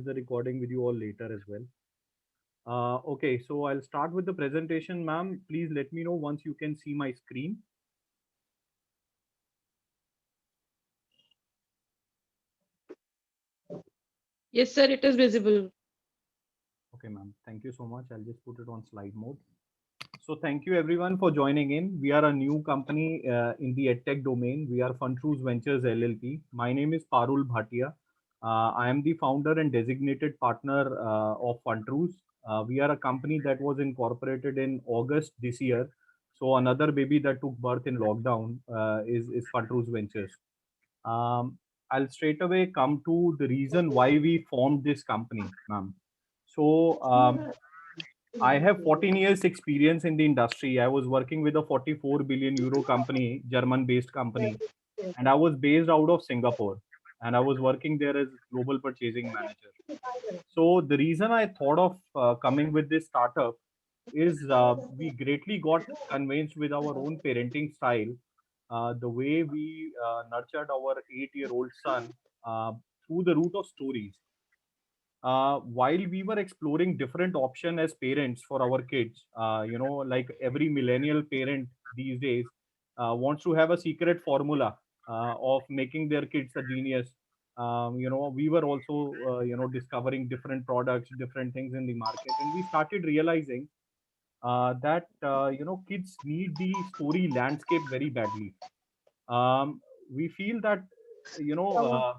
the recording with you all later as well. Okay, so I'll start with the presentation, ma'am. Please let me know once you can see my screen. Yes, sir, it is visible. Okay, ma'am. Thank you so much. I'll just put it on slide mode. So thank you everyone for joining in. We are a new company in the edtech domain. We are Fun-Troos Ventures LLP. My name is Parul Bhatia. I am the founder and designated partner of Fun-Troos. We are a company that was incorporated in August this year. So another baby that took birth in lockdown is Fun-Troos Ventures. Um, I'll straight away come to the reason why we formed this company, ma'am. So I have 14 years experience in the industry. I was working with a 44 billion euro company, German based company, and I was based out of Singapore, and I was working there as global purchasing manager. So the reason I thought of coming with this startup is we greatly got convinced with our own parenting style, the way we nurtured our 8-year-old son through the route of stories. While we were exploring different options as parents for our kids, like every millennial parent these days wants to have a secret formula of making their kids a genius. We were also discovering different products, different things in the market, and we started realizing that kids need the story landscape very badly. We feel that you know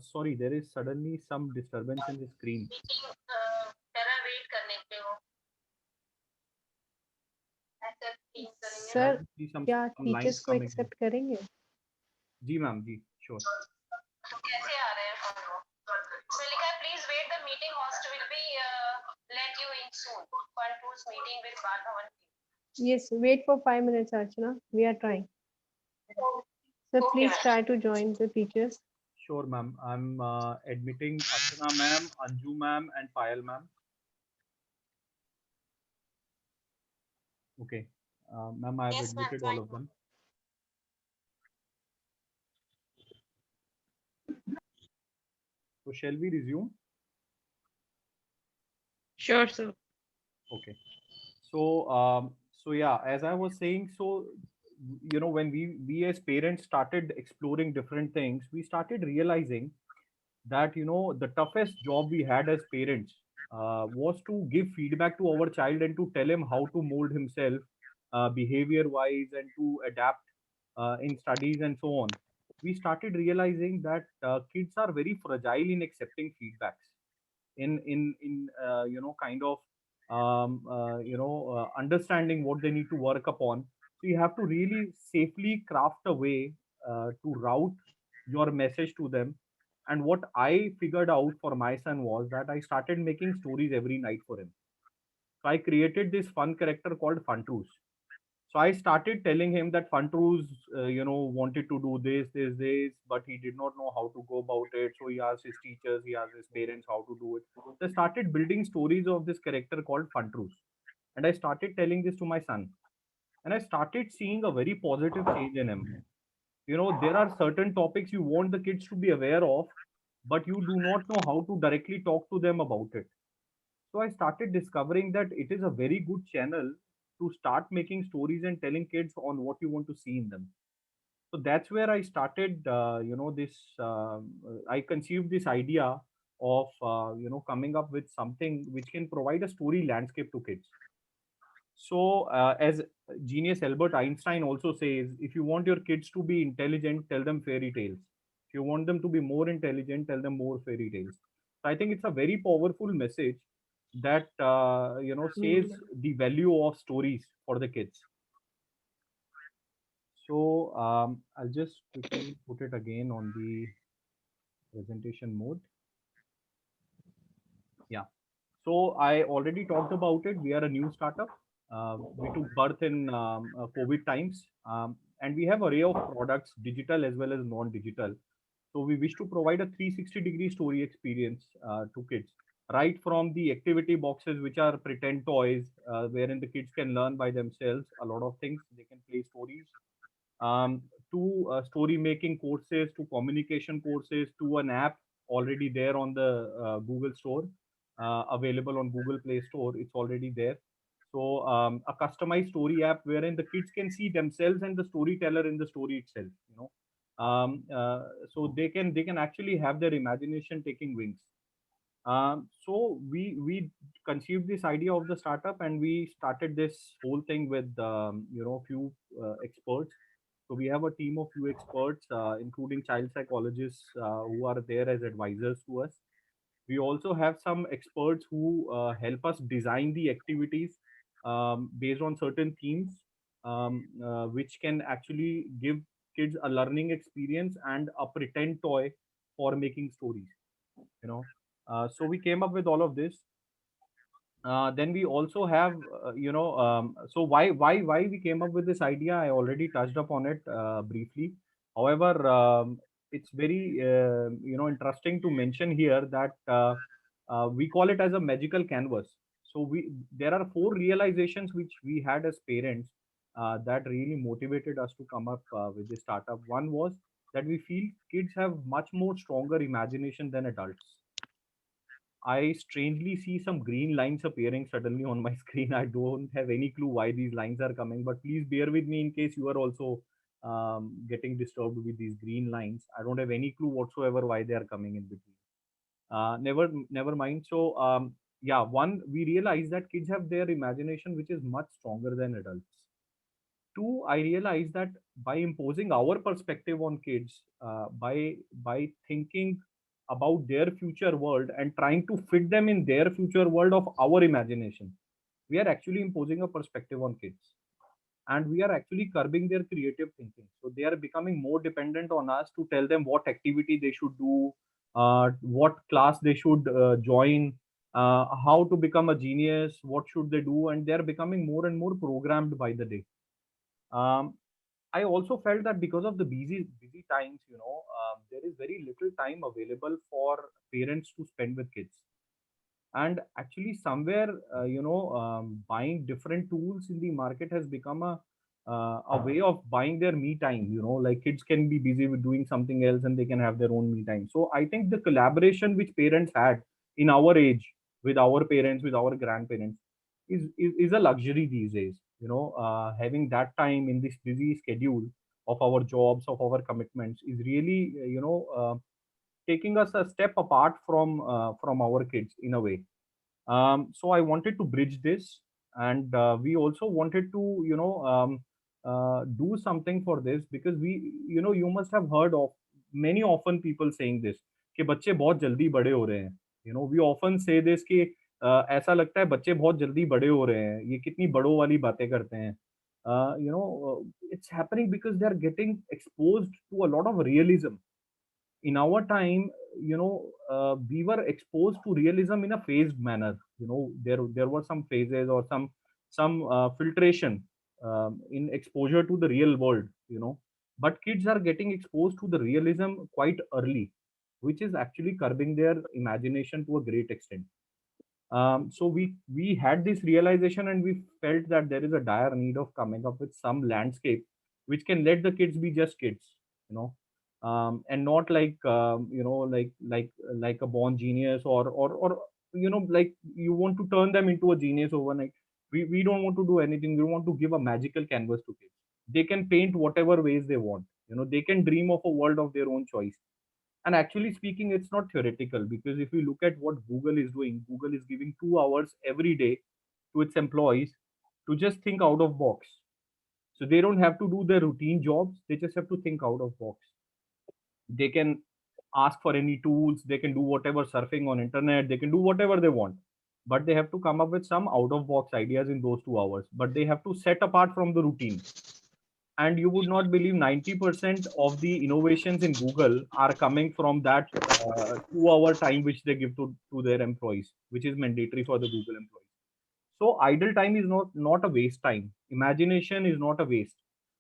sorry, there is suddenly some disturbance in the screen. I sir can see क्या some lines teachers को coming in. Accept करेंगे? जी ma'am ji sure. Yes, wait for 5 minutes, Archana. We are trying. So please try to join the teachers. Sure ma'am. I'm admitting Archana ma'am, Anju ma'am, and Payal ma'am. Okay. Ma'am, I have admitted all of them. So shall we resume? Sure, sir. Okay. So yeah, as I was saying, so when we as parents started exploring different things, we started realizing that the toughest job we had as parents was to give feedback to our child and to tell him how to mold himself behavior wise and to adapt in studies and so on. We started realizing that kids are very fragile in accepting feedbacks, in kind of understanding what they need to work upon. So you have to really safely craft a way to route your message to them. And what I figured out for my son was that I started making stories every night for him. So I created this fun character called Fun-Troos. So I started telling him that Fun-Troos, wanted to do this, but he did not know how to go about it. So he asked his teachers, he asked his parents how to do it. So I started building stories of this character called Fun-Troos. And I started telling this to my son. And I started seeing a very positive change in him. There are certain topics you want the kids to be aware of, but you do not know how to directly talk to them about it. So I started discovering that it is a very good channel to start making stories and telling kids on what you want to see in them. So that's where I started, this. I conceived this idea of coming up with something which can provide a story landscape to kids. So as genius Albert Einstein also says, if you want your kids to be intelligent, tell them fairy tales. If you want them to be more intelligent, tell them more fairy tales. So I think it's a very powerful message that says the value of stories for the kids. So I'll just quickly put it again on the presentation mode. Yeah. So I already talked about it. We are a new startup. We took birth in COVID times, and we have array of products, digital as well as non-digital. So we wish to provide a 360-degree story experience to kids, right from the activity boxes, which are pretend toys, wherein the kids can learn by themselves a lot of things. They can play stories, to story making courses, to communication courses, to an app already there on the Google Store, available on Google Play Store. It's already there. So a customized story app wherein the kids can see themselves and the storyteller in the story itself. So they can actually have their imagination taking wings. So we conceived this idea of the startup, and we started this whole thing with few experts. So we have a team of few experts, including child psychologists, who are there as advisors to us. We also have some experts who help us design the activities based on certain themes, which can actually give kids a learning experience and a pretend toy for making stories. So we came up with all of this. Then we also have, so why we came up with this idea, I already touched upon it briefly. However, it's very interesting to mention here that we call it as a magical canvas. So we there are four realizations which we had as parents that really motivated us to come up with this startup. One was that we feel kids have much more stronger imagination than adults. I strangely see some green lines appearing suddenly on my screen. I don't have any clue why these lines are coming, but please bear with me in case you are also getting disturbed with these green lines. I don't have any clue whatsoever why they are coming in between. Never mind. So, yeah, one, we realize that kids have their imagination, which is much stronger than adults. Two, I realized that by imposing our perspective on kids, by thinking about their future world and trying to fit them in their future world of our imagination, we are actually imposing a perspective on kids, and we are actually curbing their creative thinking. So they are becoming more dependent on us to tell them what activity they should do, what class they should join, how to become a genius, what should they do, and they are becoming more and more programmed by the day. um, I also felt that because of the busy times, there is very little time available for parents to spend with kids. And actually, somewhere, buying different tools in the market has become a way of buying their me time. Like kids can be busy with doing something else, and they can have their own me time. So I think the collaboration which parents had in our age with our parents, with our grandparents, is a luxury these days. Having that time in this busy schedule of our jobs, of our commitments, is really taking us a step apart from our kids in a way. So I wanted to bridge this, and we also wanted to do something for this, because you must have heard of many often people saying this कि बच्चे बहुत जल्दी बड़े हो रहे हैं. We often say this कि ऐसा लगता है बच्चे बहुत जल्दी बड़े हो रहे हैं, ये कितनी बड़ों वाली बातें करते हैं. It's happening because they are getting exposed to a lot of realism. In our time, we were exposed to realism in a phased manner. There were some phases or some filtration in exposure to the real world. But kids are getting exposed to the realism quite early, which is actually curbing their imagination to a great extent. So we had this realization, and we felt that there is a dire need of coming up with some landscape which can let the kids be just kids, you know, and not like like a born genius, or like you want to turn them into a genius overnight. We don't want to do anything. We want to give a magical canvas to kids. They can paint whatever ways they want. They can dream of a world of their own choice. And actually speaking, it's not theoretical, because if you look at what Google is doing, Google is giving 2 hours every day to its employees to just think out of box. So they don't have to do their routine jobs. They just have to think out of box. They can ask for any tools. They can do whatever, surfing on internet. They can do whatever they want. But they have to come up with some out of box ideas in those 2 hours. But they have to set apart from the routine. And you would not believe 90% of the innovations in Google are coming from that 2 hour time which they give to their employees, which is mandatory for the Google employees. So idle time is not a waste time. Imagination is not a waste.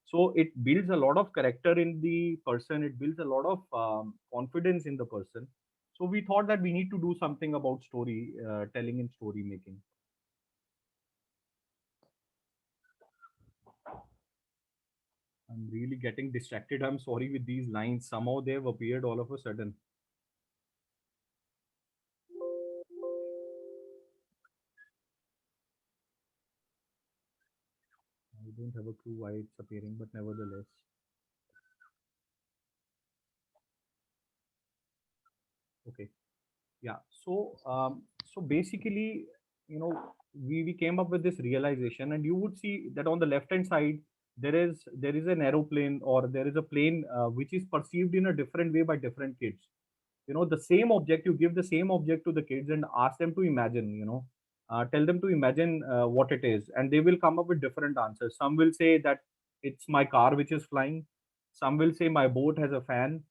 So it builds a lot of character in the person. It builds a lot of confidence in the person. So we thought that we need to do something about story telling and story making. I'm really getting distracted. I'm sorry with these lines. Somehow they have appeared all of a sudden. I don't have a clue why it's appearing, but nevertheless. Okay. Yeah. So basically, we came up with this realization, and you would see that on the left hand side, there is an aeroplane, or there is a plane which is perceived in a different way by different kids. The same object, you give the same object to the kids and ask them to imagine, tell them to imagine what it is, and they will come up with different answers. Some will say that it's my car which is flying. Some will say my boat has a fan.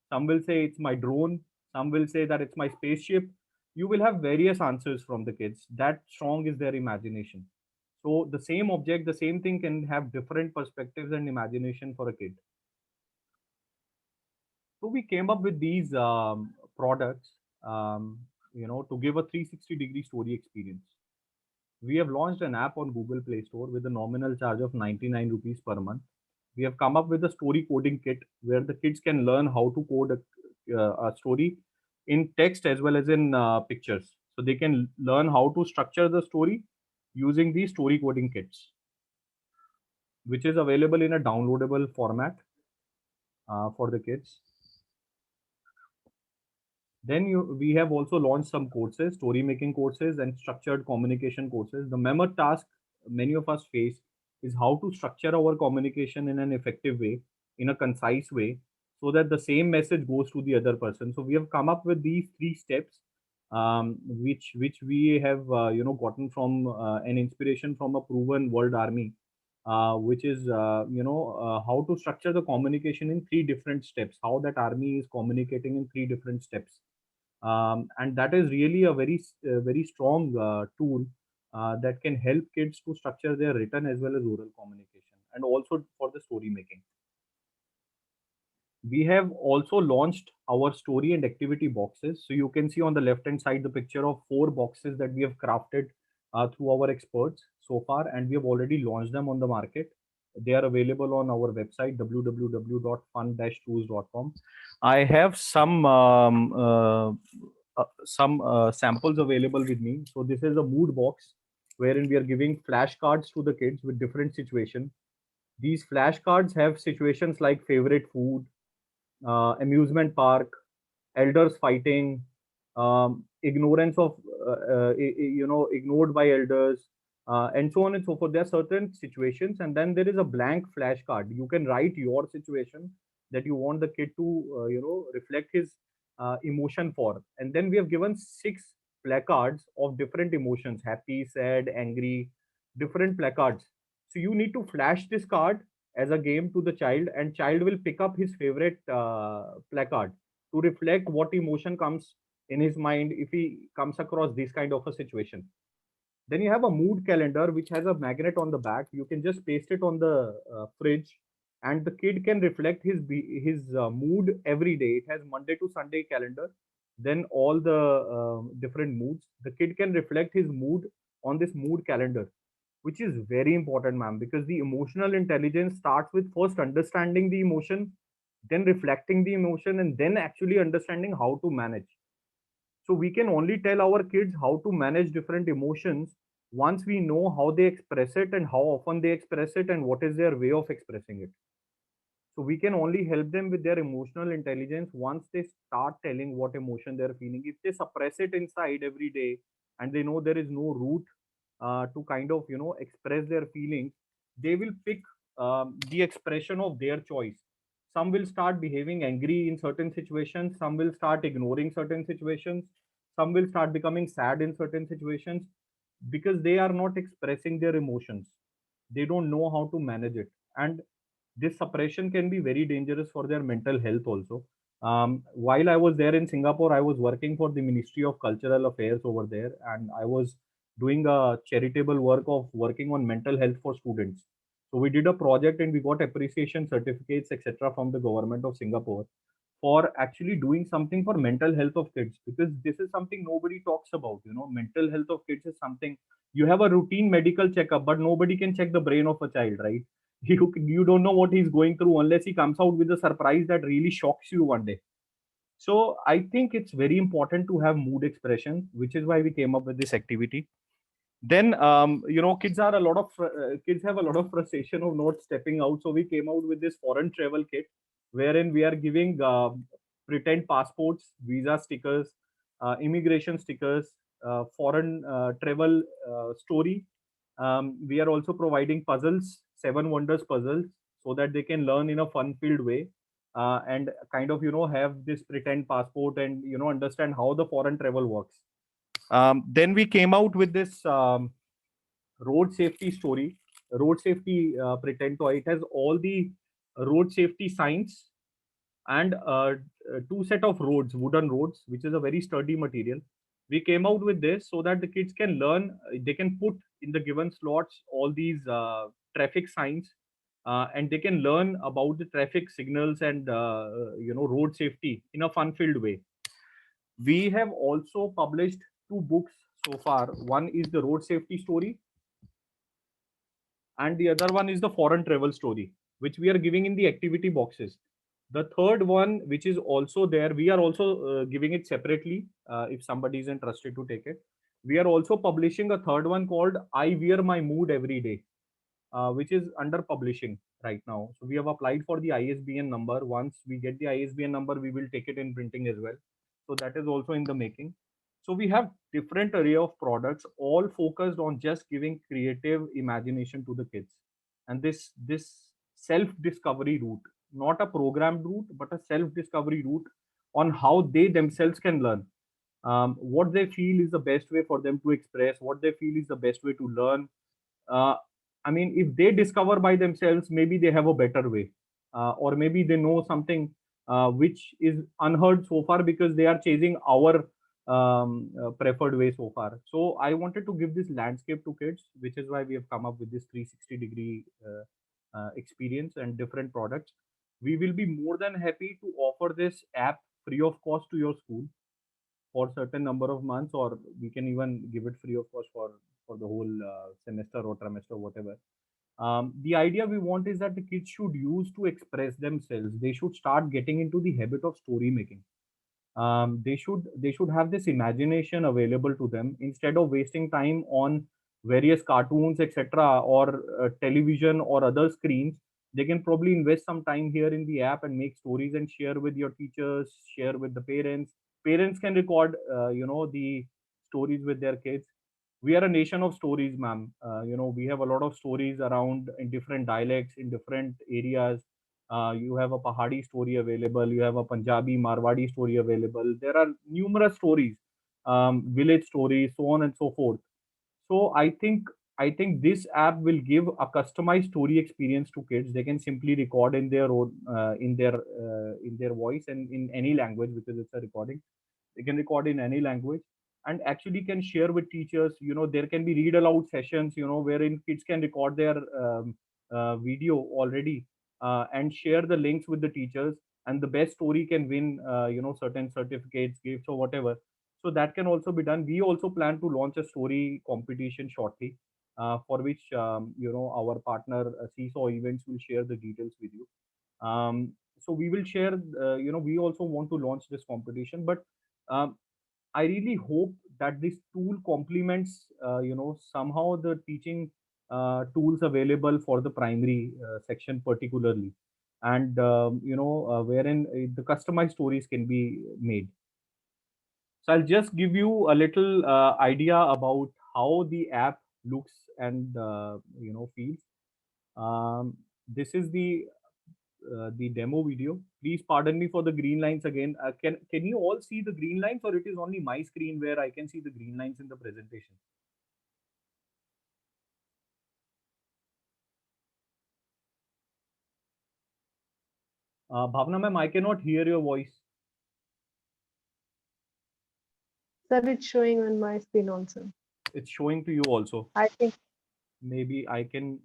Some will say it's my drone. Some will say that it's my spaceship. You will have various answers from the kids. That strong is their imagination. So the same object, the same thing can have different perspectives and imagination for a kid. So we came up with these products, to give a 360-degree story experience. We have launched an app on Google Play Store with a nominal charge of 99 rupees per month. We have come up with a story coding kit where the kids can learn how to code a story in text as well as in pictures. So they can learn how to structure the story using these story coding kits, which is available in a downloadable format for the kids. Then we have also launched some courses, story making courses and structured communication courses. The mammoth task many of us face is how to structure our communication in an effective way, in a concise way, so that the same message goes to the other person. So we have come up with these three steps, which we have gotten from an inspiration from a proven world army, which is how to structure the communication in three different steps, how that army is communicating in three different steps. And that is really a very strong tool that can help kids to structure their written as well as oral communication, and also for the story making. We have also launched our story and activity boxes. So you can see on the left hand side the picture of four boxes that we have crafted through our experts so far, and we have already launched them on the market. They are available on our website www.fun-troos.com. I have some samples available with me. So this is a mood box wherein we are giving flashcards to the kids with different situations. These flashcards have situations like favorite food, amusement park, elders fighting, ignorance of, ignored by elders, and so on and so forth. There are certain situations, and then there is a blank flashcard. You can write your situation that you want the kid to, reflect his emotion for. And then we have given six placards of different emotions: happy, sad, angry, different placards. So you need to flash this card as a game to the child, and child will pick up his favorite placard to reflect what emotion comes in his mind if he comes across this kind of a situation. Then you have a mood calendar which has a magnet on the back. You can just paste it on the fridge, and the kid can reflect his mood every day. It has Monday to Sunday calendar, then all the different moods. The kid can reflect his mood on this mood calendar, which is very important, ma'am, because the emotional intelligence starts with first understanding the emotion, then reflecting the emotion, and then actually understanding how to manage. So we can only tell our kids how to manage different emotions once we know how they express it and how often they express it and what is their way of expressing it. So we can only help them with their emotional intelligence once they start telling what emotion they're feeling. If they suppress it inside every day and they know there is no route to kind of express their feelings, they will pick the expression of their choice. Some will start behaving angry in certain situations. Some will start ignoring certain situations. Some will start becoming sad in certain situations because they are not expressing their emotions. They don't know how to manage it, and this suppression can be very dangerous for their mental health also. While I was there in Singapore, I was working for the Ministry of Cultural Affairs over there, and I was doing a charitable work of working on mental health for students. So we did a project and we got appreciation certificates, etc., from the government of Singapore for actually doing something for mental health of kids, because this is something nobody talks about. Mental health of kids is something, you have a routine medical checkup, but nobody can check the brain of a child, right? You don't know what he's going through unless he comes out with a surprise that really shocks you one day. So I think it's very important to have mood expression, which is why we came up with this activity. Then kids are a lot of kids have a lot of frustration of not stepping out, so we came out with this foreign travel kit, wherein we are giving pretend passports, visa stickers, immigration stickers, foreign travel story. We are also providing puzzles, seven wonders puzzles, so that they can learn in a fun filled way, and kind of have this pretend passport and understand how the foreign travel works. Then we came out with this road safety story, road safety pretend toy. It has all the road safety signs and two set of roads, wooden roads, which is a very sturdy material. We came out with this so that the kids can learn. They can put in the given slots all these traffic signs, and they can learn about the traffic signals and road safety in a fun-filled way. We have also published two books so far. One is the road safety story, and the other one is the foreign travel story, which we are giving in the activity boxes. The third one, which is also there, we are also giving it separately if somebody is interested to take it. We are also publishing a third one called I Wear My Mood Every Day, which is under publishing right now. So we have applied for the ISBN number. Once we get the ISBN number, we will take it in printing as well. So that is also in the making. So we have different array of products, all focused on just giving creative imagination to the kids. And this self discovery route, not a programmed route, but a self discovery route on how they themselves can learn. What they feel is the best way for them to express, what they feel is the best way to learn. uh, I mean, if they discover by themselves, maybe they have a better way, or maybe they know something which is unheard so far because they are chasing our preferred way so far. So I wanted to give this landscape to kids, which is why we have come up with this 360-degree experience and different products. We will be more than happy to offer this app free of cost to your school for certain number of months, or we can even give it free of cost for the whole semester or trimester, whatever. The idea we want is that the kids should use to express themselves. They should start getting into the habit of story making. They should have this imagination available to them instead of wasting time on various cartoons, etc., or television or other screens. They can probably invest some time here in the app and make stories and share with your teachers, share with the parents. Parents can record the stories with their kids. We are a nation of stories, ma'am. We have a lot of stories around in different dialects in different areas. You have a Pahadi story available. You have a Punjabi, Marwadi story available. There are numerous stories, village stories, so on and so forth. So I think this app will give a customized story experience to kids. They can simply record in their own in their voice and in any language because it's a recording. They can record in any language and actually can share with teachers. There can be read aloud sessions, wherein kids can record their video already, and share the links with the teachers, and the best story can win certain certificates, gifts, or whatever. So that can also be done. We also plan to launch a story competition shortly, for which our partner Seesaw Events will share the details with you. So we will share. We also want to launch this competition, but um, I really hope that this tool complements, somehow the teaching tools available for the primary section particularly, and wherein the customized stories can be made. So I'll just give you a little idea about how the app looks and feels. This is the demo video. Please pardon me for the green lines again. Can you all see the green lines, or it is only my screen where I can see the green lines in the presentation? Bhavna ma'am, I cannot hear your voice. Sir, it's showing on my screen also. It's showing to you also. I think Maybe I can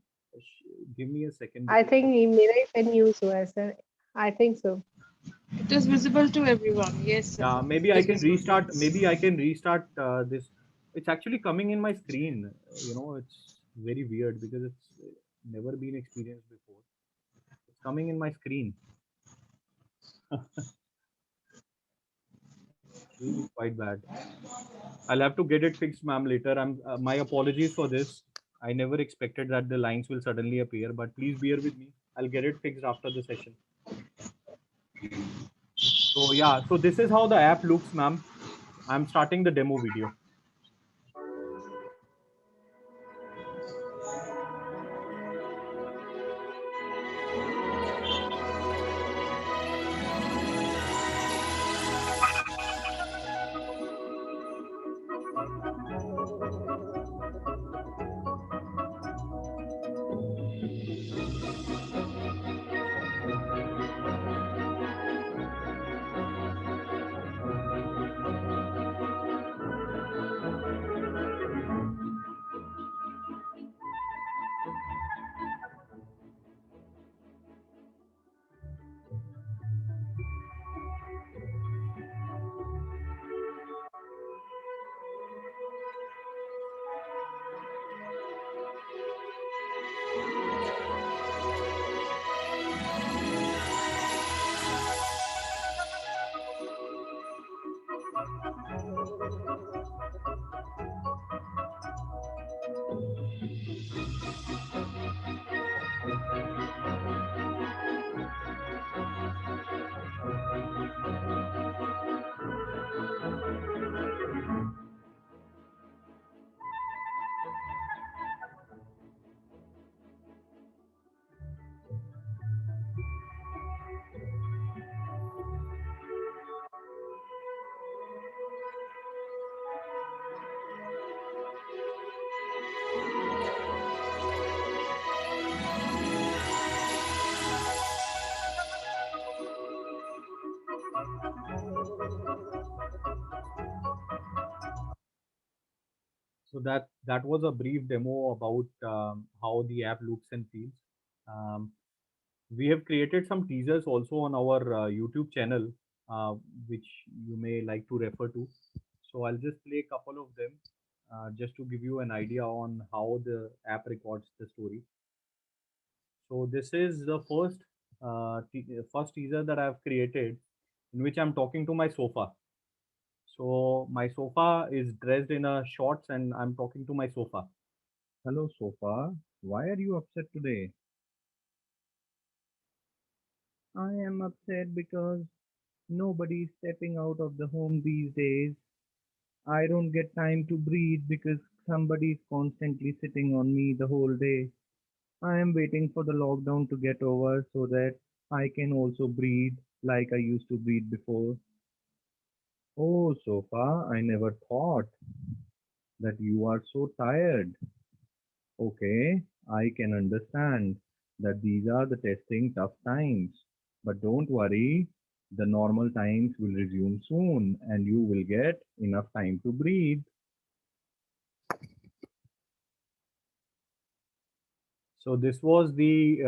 give me a second. I think मेरा ही pen use हुआ है sir. I think so. It is visible to everyone. Yes, sir. Yeah, maybe It I is can visible to restart. us. Maybe I can restart this. It's actually coming in my screen. It's very weird because it's never been experienced before. It's coming in my screen. Really quite bad. I'll have to get it fixed, ma'am, later. My apologies for this. I never expected that the lines will suddenly appear, but please bear with me. I'll get it fixed after the session. So yeah, so this is how the app looks, ma'am. I'm starting the demo video. So that was a brief demo about how the app looks and feels. Um, we have created some teasers also on our YouTube channel, which you may like to refer to. So I'll just play a couple of them just to give you an idea on how the app records the story. So this is the first teaser that I've created, in which I'm talking to my sofa. So my sofa is dressed in a shorts, and I'm talking to my sofa. Hello, sofa. Why are you upset today? I am upset because nobody's stepping out of the home these days. I don't get time to breathe because somebody's constantly sitting on me the whole day. I am waiting for the lockdown to get over so that I can also breathe like I used to breathe before. Oh, Sofa, I never thought that you are so tired. Okay, I can understand that these are the testing tough times. But don't worry, the normal times will resume soon and you will get enough time to breathe. So this was the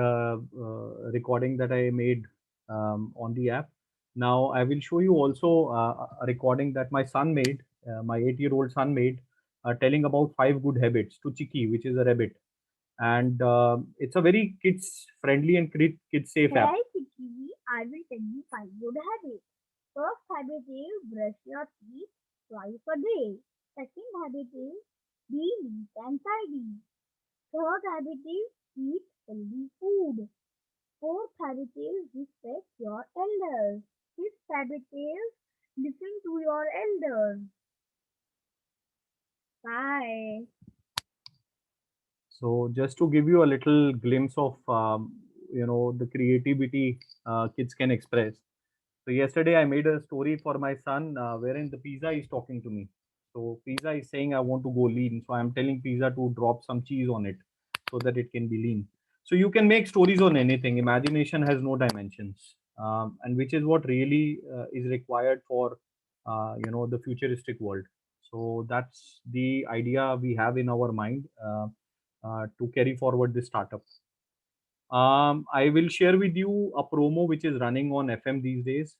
recording that I made on the app. Now I will show you also a recording that my son made, my 8-year-old son made, telling about 5 good habits to Chiki, which is a rabbit. And it's a very kids friendly and kids safe app. Hey Kiki, I will tell you 5 good habits. First habit is brush your teeth twice a day. Second habit is be neat and tidy. Third habit is eat healthy food. Fourth habit is respect your elders. Fifth habit is listen to your elders. Bye. So just to give you a little glimpse of the creativity kids can express. So yesterday I made a story for my son wherein the pizza is talking to me. So pizza is saying I want to go lean. So I'm telling pizza to drop some cheese on it so that it can be lean. So you can make stories on anything. Imagination has no dimensions, and which is what really is required for the futuristic world. So that's the idea we have in our mind to carry forward this startup. I will share with you a promo which is running on FM these days.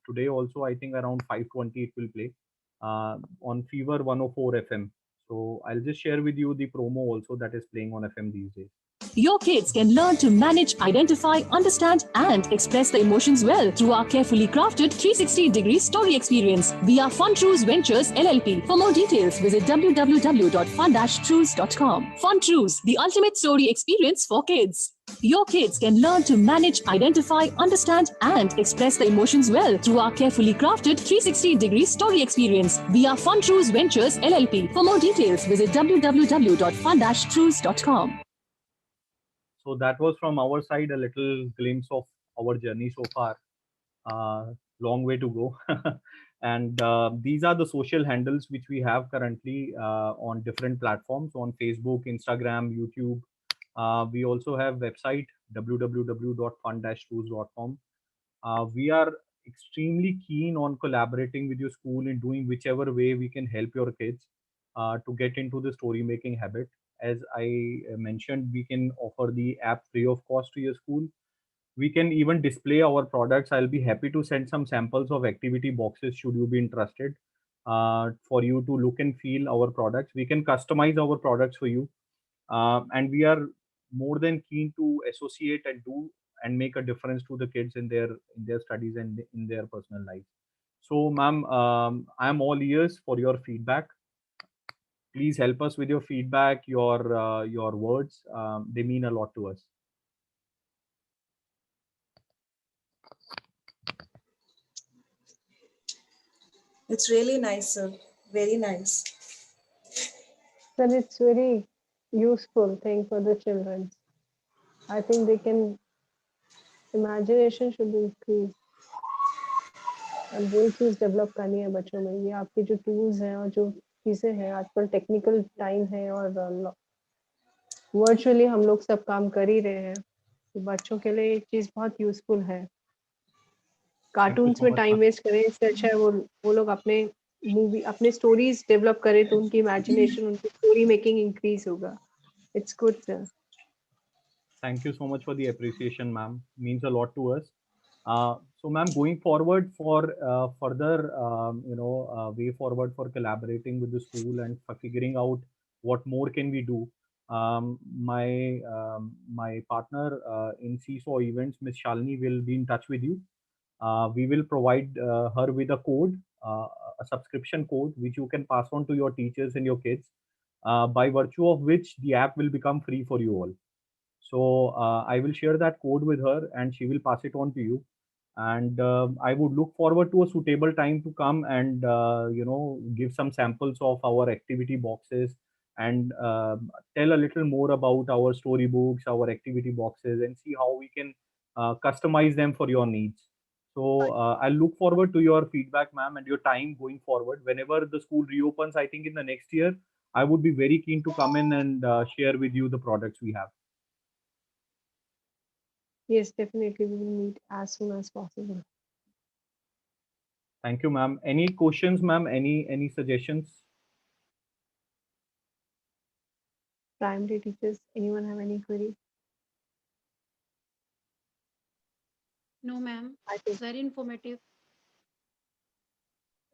Today also, I think around 5:20 it will play on Fever 104 FM. So I'll just share with you the promo also that is playing on FM these days. Your kids can learn to manage, identify, understand, and express their emotions well through our carefully crafted 360-degree story experience. We are Fun-Troos Ventures LLP. For more details, visit www.fun-troos.com. Fun-Troos, the ultimate story experience for kids. Your kids can learn to manage, identify, understand, and express their emotions well through our carefully crafted 360-degree story experience. We are Fun-Troos Ventures LLP. For more details, visit www.fun-troos.com. So that was from our side a little glimpse of our journey so far. Long way to go. And these are the social handles which we have currently on different platforms on Facebook, Instagram, YouTube. We also have website www.fun-troos.com. We are extremely keen on collaborating with your school in doing whichever way we can help your kids to get into the story making habit. As I mentioned, we can offer the app free of cost to your school. We can even display our products. I'll be happy to send some samples of activity boxes should you be interested, for you to look and feel our products. We can customize our products for you, and we are more than keen to associate and do and make a difference to the kids in their studies and in their personal lives. So, ma'am, I'm all ears for your feedback. Please help us with your feedback, your words. They mean a lot to us. It's really nice, sir. Very nice. Sir, it's very useful thing for the children. I think they can imagination should increase and वही चीज develop करनी है बच्चों में. ये आपके जो tools हैं और जो चीजें हैं आजकल टेक्निकल टाइम है और वर्चुअली हम लोग सब काम कर ही रहे हैं, तो बच्चों के लिए ये चीज बहुत यूजफुल है. कार्टून्स में टाइम वेस्ट करें इससे अच्छा है वो लोग अपने मूवी अपने स्टोरीज डेवलप करें तो उनकी इमेजिनेशन उनकी स्टोरी मेकिंग इंक्रीज होगा. It's good sir. Thank you so much for the appreciation, ma'am. Means a lot to us. So, ma'am, going forward for further, way forward for collaborating with the school and for figuring out what more can we do. My partner in Seesaw Events, Miss Shalini, will be in touch with you. We will provide her with a code, a subscription code, which you can pass on to your teachers and your kids, by virtue of which the app will become free for you all. So I will share that code with her and she will pass it on to you. And I would look forward to a suitable time to come and give some samples of our activity boxes and tell a little more about our storybooks, our activity boxes, and see how we can customize them for your needs. So I'll look forward to your feedback, ma'am, and your time going forward. Whenever the school reopens, I think in the next year, I would be very keen to come in and share with you the products we have. Yes, definitely we will meet as soon as possible. Thank you, ma'am. Any questions, ma'am? Any suggestions? Primary teachers, anyone have any query? No, ma'am. I think Very informative.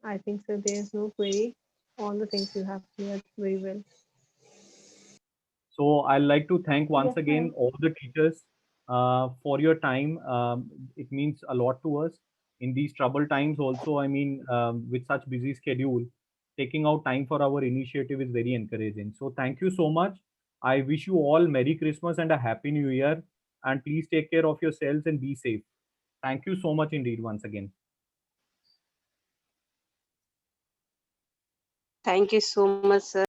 I think so. There's no query. All the things you have cleared very well. So I'd like to thank once Yes, again ma'am. all the teachers for your time. It means a lot to us in these troubled times. Also, I mean, with such busy schedule, taking out time for our initiative is very encouraging. So thank you so much. I wish you all Merry Christmas and a Happy New Year. And please take care of yourselves and be safe. Thank you so much indeed once again. Thank you so much, sir.